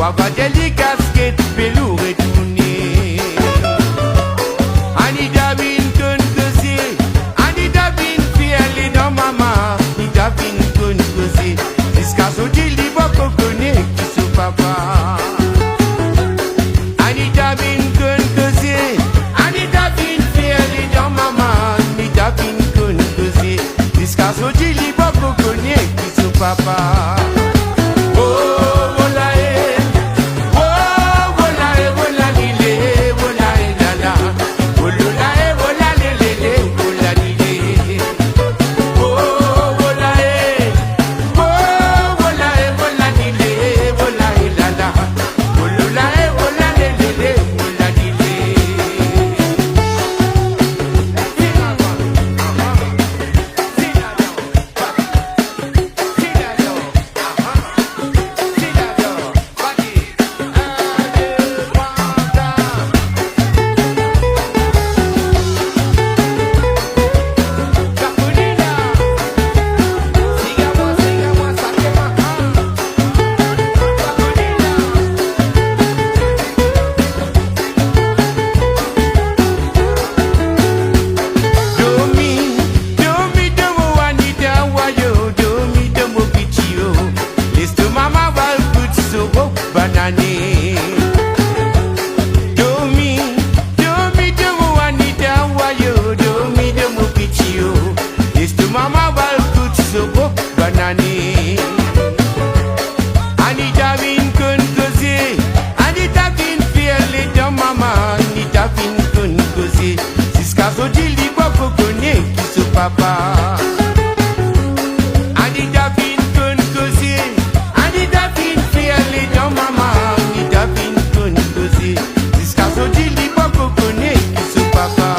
Wavajeli casquette, velours retourné. Anita vin kun kese, Anita vin fiel dans maman, Anita vin kun kese. Jusqu'à ce qu'il dit beaucoup connaît qui se papa. Anita vin kun kese, Anita vin fiel dans maman, Anita vin kun kese. Jusqu'à ce qu'il dit beaucoup connaît qui se papa. Anita vin kun kese, Anita vin fiel dans maman, Anita vin kun kese. Jusqu'à ce qu'il dit beaucoup connaît qui se papa. Anita vin kun kese, Anita vin fiel dans maman, Anita vin kun kese. Jusqu'à ce qu'il dit beaucoup connaît qui se papa.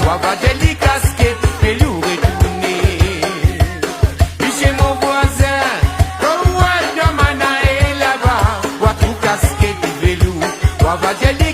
Wavajeli casquette, velours retourné. Chez mon voisin, comme moi, Yamana est là-bas. Vois tout casquette, velours. Wavajeli